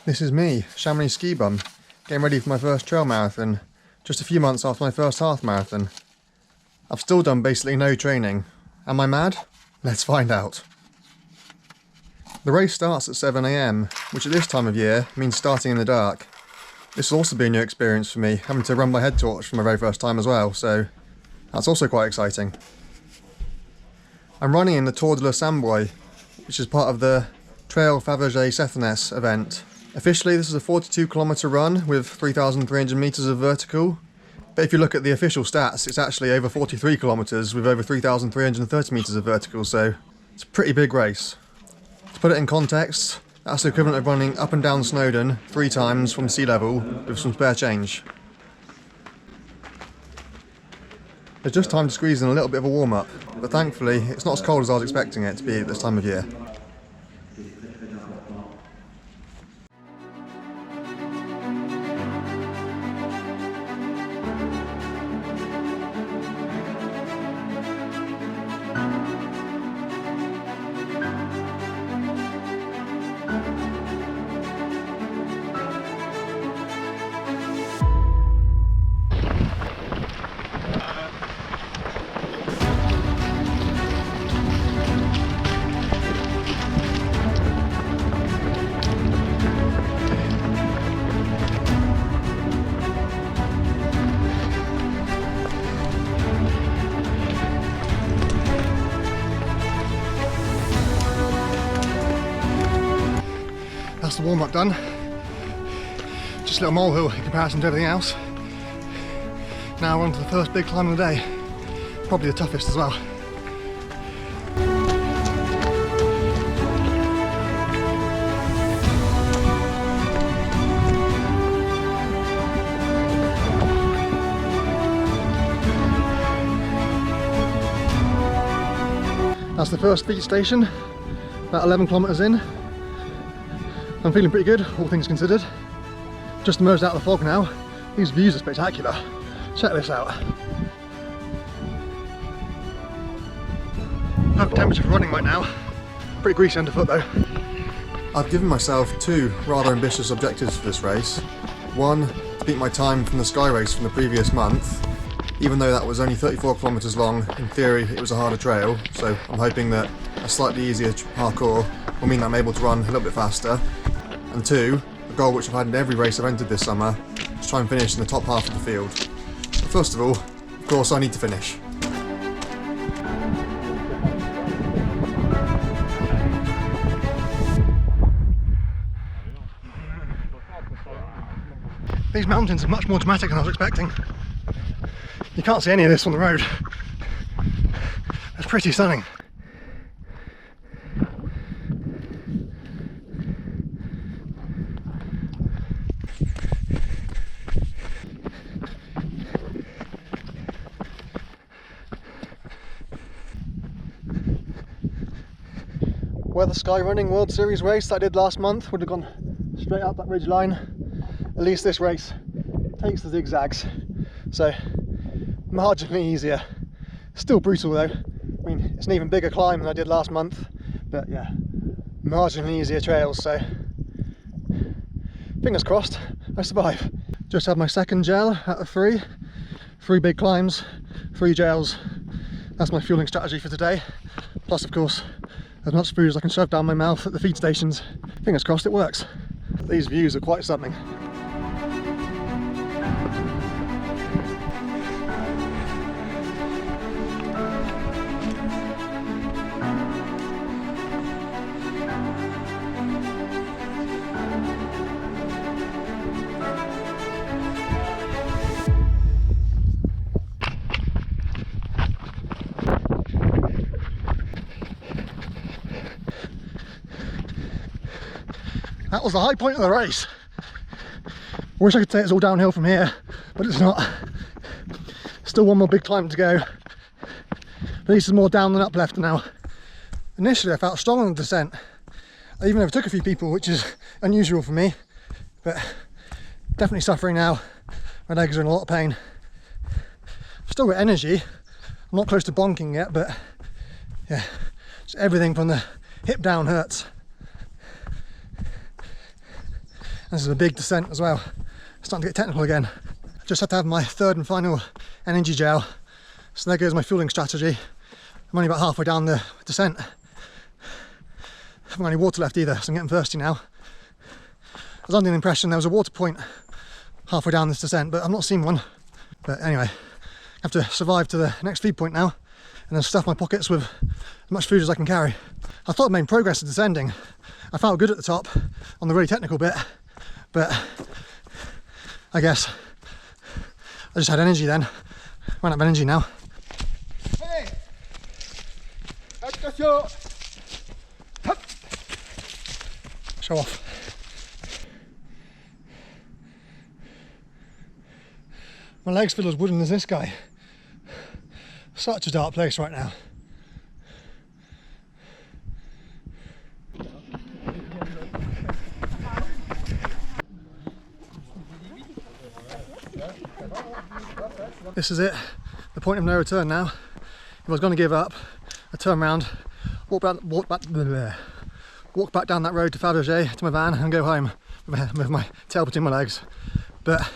This is me, Chamonix ski bum, getting ready for my first trail marathon, just a few months after my first half marathon. I've still done basically no training. Am I mad? Let's find out. The race starts at 7 AM, which at this time of year means starting in the dark. This will also be a new experience for me, having to run by head torch for my very first time as well, so that's also quite exciting. I'm running in the Trail de Sambuy, which is part of the Trail de Faverges-Seythenex event. Officially this is a 42km run with 3,300 metres of vertical, but if you look at the official stats it's actually over 43 kilometres with over 3,330 metres of vertical, so it's a pretty big race. To put it in context, that's the equivalent of running up and down Snowdon 3 times from sea level with some spare change. There's just time to squeeze in a little bit of a warm-up, but thankfully it's not as cold as I was expecting it to be at this time of year. That's the warm-up done. Just a little molehill in comparison to everything else. Now we're on to the first big climb of the day. Probably the toughest as well. That's the first feed station, about 11 kilometres in. I'm feeling pretty good, all things considered. Just emerged out of the fog now. These views are spectacular. Check this out. Perfect temperature for running right now. Pretty greasy underfoot though. I've given myself 2 rather ambitious objectives for this race. One, to beat my time from the Sky race from the previous month. Even though that was only 34 kilometres long, in theory it was a harder trail, so I'm hoping that a slightly easier parkour will mean that I'm able to run a little bit faster. And 2, a goal which I've had in every race I've entered this summer, to try and finish in the top half of the field. But first of all, of course I need to finish. These mountains are much more dramatic than I was expecting. You can't see any of this on the road. It's pretty stunning. Where the Sky Running World Series race that I did last month would have gone straight up that ridge line, at least this race takes the zigzags, so marginally easier. Still brutal though. I mean, it's an even bigger climb than I did last month, but yeah, marginally easier trails, so fingers crossed I survive. Just had my second gel out of 3 big climbs, 3 gels. That's my fueling strategy for today, plus of course as much food as I can shove down my mouth at the feed stations. Fingers crossed it works. These views are quite something. That was the high point of the race. I wish I could say it's all downhill from here, but it's not. Still one more big climb to go. At least there's more down than up left now. Initially I felt strong on the descent. I even overtook a few people, which is unusual for me, but definitely suffering now. My legs are in a lot of pain. Still got energy. I'm not close to bonking yet, but yeah, just everything from the hip down hurts. This is a big descent as well. It's starting to get technical again. I just had to have my third and final energy gel. So there goes my fueling strategy. I'm only about halfway down the descent. I haven't got any water left either, so I'm getting thirsty now. I was under the impression there was a water point halfway down this descent, but I've not seen one. But anyway, I have to survive to the next feed point now, and then stuff my pockets with as much food as I can carry. I thought I made progress in descending. I felt good at the top on the really technical bit, but I guess I just had energy then. Ran out of energy now. Show off. My legs feel as wooden as this guy. Such a dark place right now. This is it, the point of no return now. If I was going to give up, I'd turn around, walk back down that road to Faverges to my van and go home with my tail between my legs. But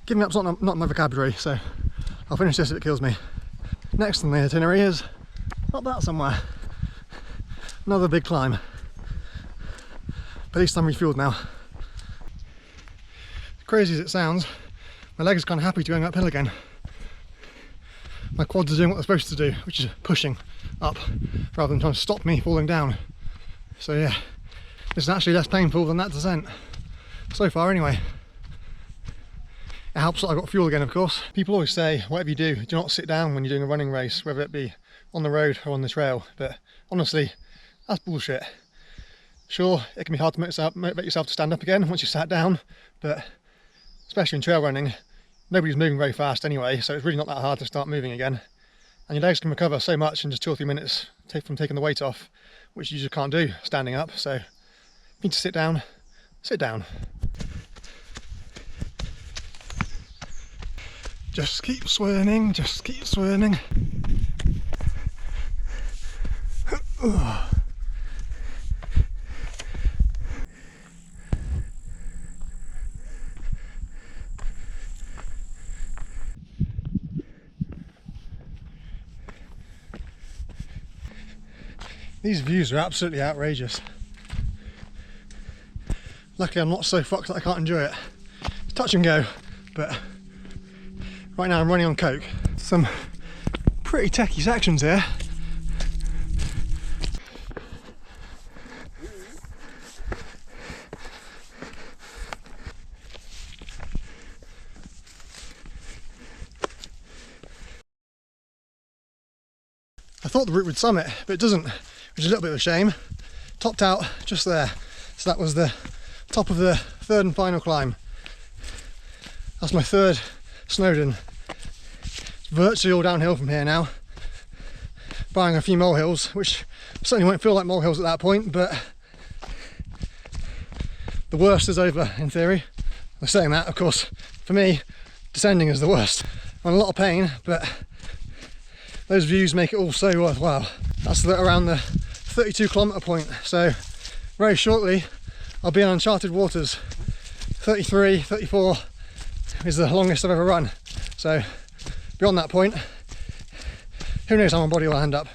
giving up's not in my vocabulary, so I'll finish this if it kills me. Next on the itinerary is up that somewhere. Another big climb. But at least I'm refueled now. As crazy as it sounds, my legs are kind of happy to going uphill again. My quads are doing what they're supposed to do, which is pushing up rather than trying to stop me falling down. So yeah, this is actually less painful than that descent. So far anyway. It helps that I got fuel again, of course. People always say, whatever you do not sit down when you're doing a running race, whether it be on the road or on the trail. But honestly, that's bullshit. Sure, it can be hard to motivate yourself to stand up again once you've sat down, but especially in trail running, nobody's moving very fast anyway, so it's really not that hard to start moving again. And your legs can recover so much in just 2 or 3 minutes from taking the weight off, which you just can't do standing up. So if you need to sit down, sit down. Just keep swimming, just keep swimming. These views are absolutely outrageous. Luckily I'm not so fucked that I can't enjoy it. It's touch and go, but right now I'm running on coke. Some pretty techie sections here. I thought the route would summit, but it doesn't, which is a little bit of a shame. Topped out just there. So that was the top of the third and final climb. That's my third Snowdon. It's virtually all downhill from here now, barring a few molehills, which certainly won't feel like molehills at that point, but the worst is over in theory. I'm saying that, of course, for me, descending is the worst. I'm in a lot of pain, but those views make it all so worthwhile. That's around the 32 kilometre point, so very shortly I'll be in uncharted waters. 33, 34 is the longest I've ever run, so beyond that point, who knows how my body will end up.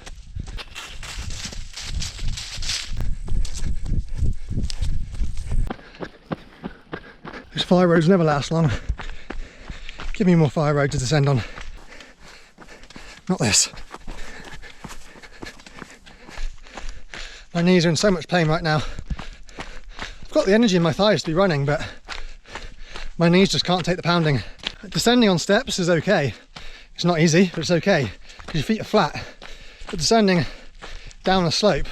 Those fire roads never last long. Give me more fire road to descend on. Not this. My knees are in so much pain right now. I've got the energy in my thighs to be running, but my knees just can't take the pounding. Descending on steps is okay. It's not easy, but it's okay, because your feet are flat. But descending down a slope,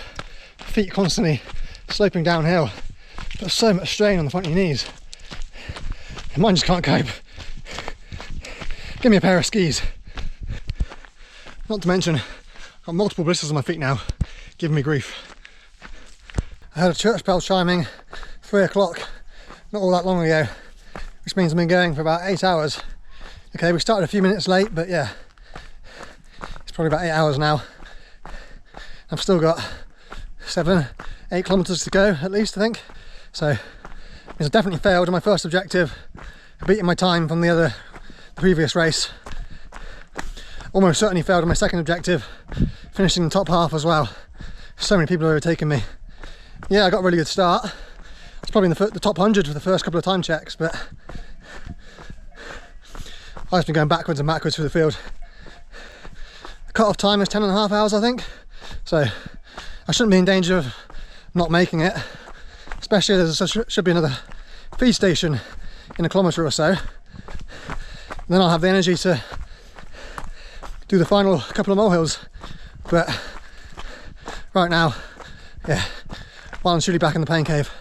feet constantly sloping downhill, puts so much strain on the front of your knees. Mine just can't cope. Give me a pair of skis. Not to mention, I've got multiple blisters on my feet now, giving me grief. I heard a church bell chiming 3 o'clock not all that long ago, which means I've been going for about 8 hours. Okay, we started a few minutes late, but yeah, it's probably about 8 hours now. I've still got 7-8 kilometres to go at least, I think. So Because I definitely failed on my first objective, beating my time from the previous race. Almost certainly failed on my second objective, finishing in the top half as well. So many people are overtaking me. Yeah, I got a really good start. It's probably in the top 100 for the first couple of time checks, but I've just been going backwards and backwards through the field. The cut-off time is 10.5 hours, I think. So I shouldn't be in danger of not making it, especially as there should be another feed station in a kilometre or so. Then I'll have the energy to do the final couple of molehills. But right now, yeah, well and truly back in the pain cave.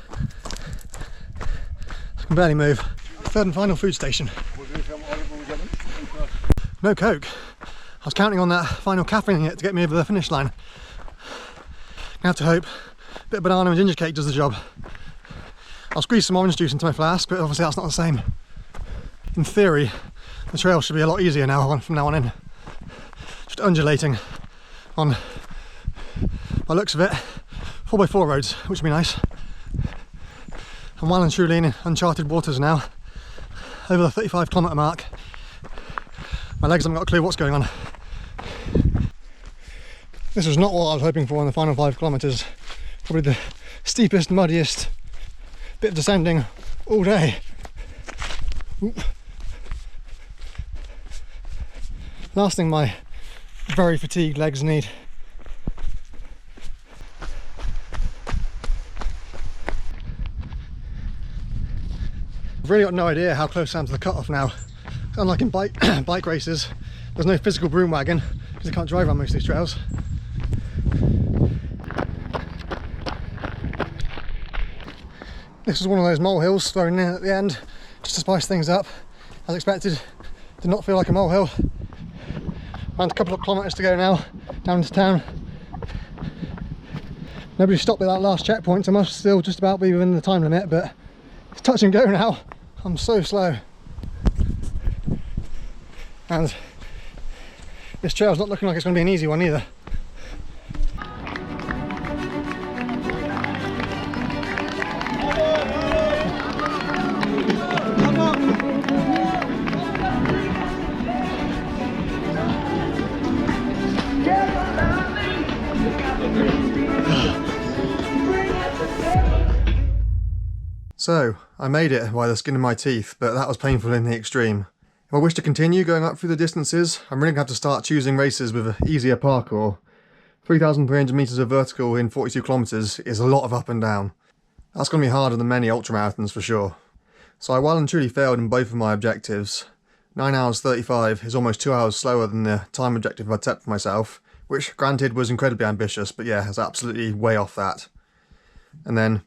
I can barely move. Third and final food station. No Coke. I was counting on that final caffeine hit to get me over the finish line. I have to hope a bit of banana and ginger cake does the job. I'll squeeze some orange juice into my flask, but obviously that's not the same. In theory, the trail should be a lot easier now from now on in. Just undulating on, by looks of it, 4x4 roads, which would be nice. I'm well and truly in uncharted waters now, over the 35-kilometre mark. My legs haven't got a clue what's going on. This was not what I was hoping for in the final 5 kilometres. Probably the steepest, muddiest bit of descending all day. Oop. Last thing my very fatigued legs need. I've really got no idea how close I am to the cut-off now. Unlike in bike races, there's no physical broom wagon because I can't drive on most of these trails. This was one of those molehills thrown in at the end just to spice things up. As expected, did not feel like a molehill. Around a couple of kilometres to go now, down into town. Nobody stopped at that last checkpoint, so I must still just about be within the time limit, but it's touch and go now. I'm so slow. And this trail's not looking like it's going to be an easy one either. So, I made it by the skin of my teeth, but that was painful in the extreme. If I wish to continue going up through the distances, I'm really going to have to start choosing races with an easier parkour. 3,300 metres of vertical in 42 kilometres is a lot of up and down. That's going to be harder than many ultramarathons for sure. So I well and truly failed in both of my objectives. 9 hours 35 is almost 2 hours slower than the time objective I'd set for myself, which granted was incredibly ambitious, but yeah, it's absolutely way off that. And then,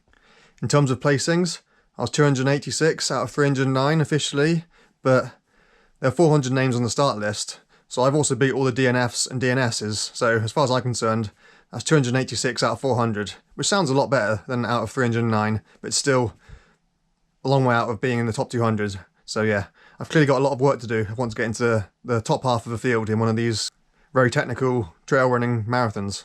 in terms of placings, I was 286 out of 309 officially, but there are 400 names on the start list, so I've also beat all the DNFs and DNSs, so as far as I'm concerned, that's 286 out of 400, which sounds a lot better than out of 309, but it's still a long way out of being in the top 200. So yeah, I've clearly got a lot of work to do if I want to get into the top half of the field in one of these very technical trail running marathons.